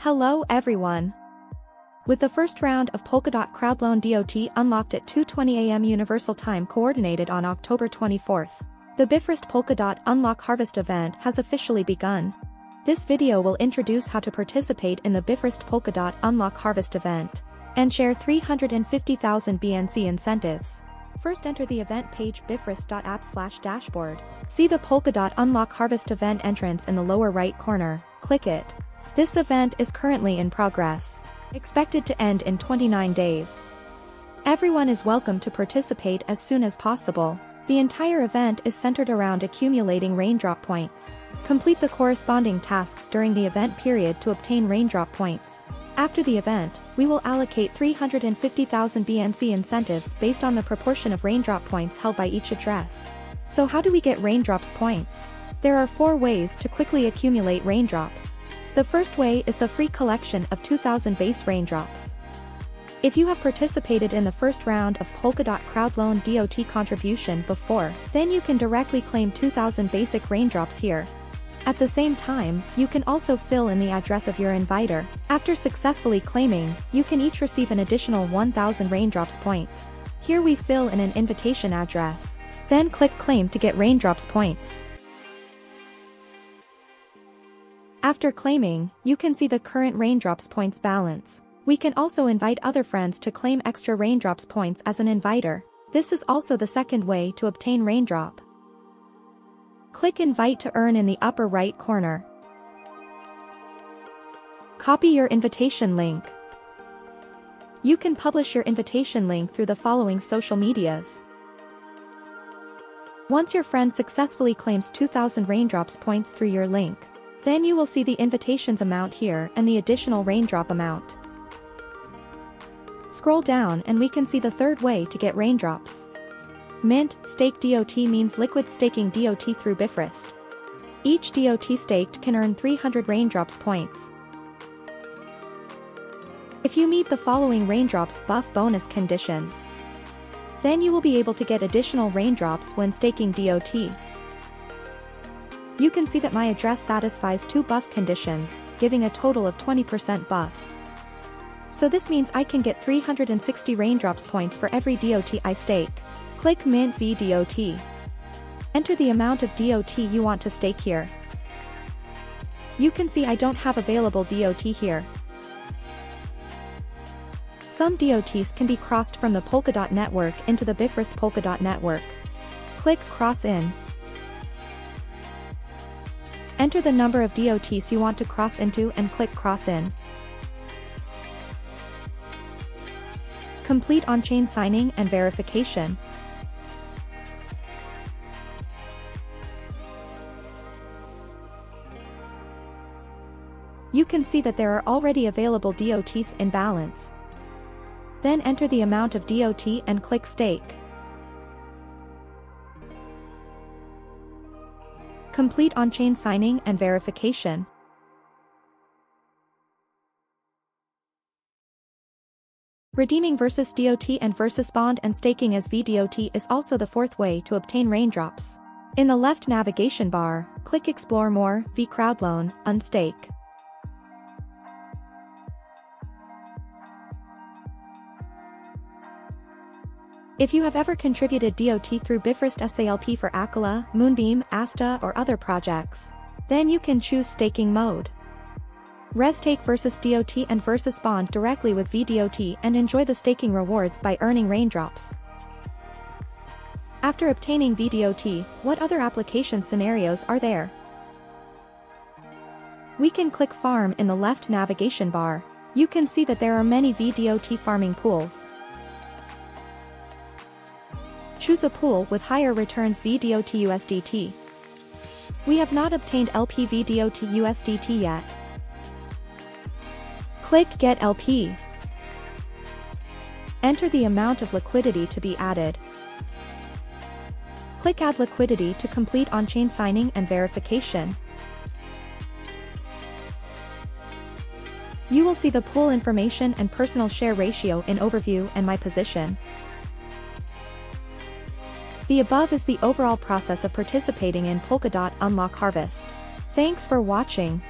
Hello everyone. With the first round of Polkadot crowdloan DOT unlocked at 2:20 a.m. Universal Time coordinated on October 24th, the Bifrost Polkadot Unlock Harvest event has officially begun. This video will introduce how to participate in the Bifrost Polkadot Unlock Harvest event and share 350,000 BNC incentives. First, enter the event page bifrost.app/dashboard. See the Polkadot Unlock Harvest event entrance in the lower right corner. Click it. This event is currently in progress, expected to end in 29 days. Everyone is welcome to participate as soon as possible. The entire event is centered around accumulating raindrop points. Complete the corresponding tasks during the event period to obtain raindrop points. After the event, we will allocate 350,000 BNC incentives based on the proportion of raindrop points held by each address. So how do we get raindrops points? There are 4 ways to quickly accumulate raindrops. The first way is the free collection of 2,000 base raindrops. If you have participated in the first round of Polkadot crowdloan DOT contribution before, then you can directly claim 2,000 basic raindrops here. At the same time, you can also fill in the address of your inviter. After successfully claiming, you can each receive an additional 1,000 raindrops points. Here we fill in an invitation address. Then click claim to get raindrops points. After claiming, you can see the current raindrops points balance. We can also invite other friends to claim extra raindrops points as an inviter. This is also the second way to obtain raindrop. Click invite to earn in the upper right corner. Copy your invitation link. You can publish your invitation link through the following social medias. Once your friend successfully claims 2,000 raindrops points through your link, then you will see the invitations amount here and the additional raindrop amount. Scroll down and we can see the third way to get raindrops. Mint Stake DOT means liquid staking DOT through Bifrost. Each DOT staked can earn 300 raindrops points. If you meet the following raindrops buff bonus conditions, then you will be able to get additional raindrops when staking DOT. You can see that my address satisfies 2 buff conditions, giving a total of 20% buff. So this means I can get 360 raindrops points for every DOT I stake. Click Mint VDOT. Enter the amount of DOT you want to stake here. You can see I don't have available DOT here. Some DOTs can be crossed from the Polkadot network into the Bifrost Polkadot network. Click Cross In. Enter the number of DOTs you want to cross into and click Cross In. Complete on-chain signing and verification. You can see that there are already available DOTs in balance. Then enter the amount of DOT and click Stake. Complete on-chain signing and verification. Redeeming versus DOT and versus bond and staking as VDOT is also the fourth way to obtain raindrops. In the left navigation bar, click Explore More, V Crowdloan, Unstake. If you have ever contributed DOT through Bifrost SALP for Aquila, Moonbeam, Asta or other projects, then you can choose staking mode. Take versus DOT and versus bond directly with VDOT and enjoy the staking rewards by earning raindrops. After obtaining VDOT, what other application scenarios are there? We can click Farm in the left navigation bar. You can see that there are many VDOT farming pools. Choose a pool with higher returns VDOT USDT. We have not obtained LP VDOT USDT yet. Click Get LP. Enter the amount of liquidity to be added. Click Add Liquidity to complete on-chain signing and verification. You will see the pool information and personal share ratio in Overview and My Position. The above is the overall process of participating in Polkadot Unlock Harvest. Thanks for watching.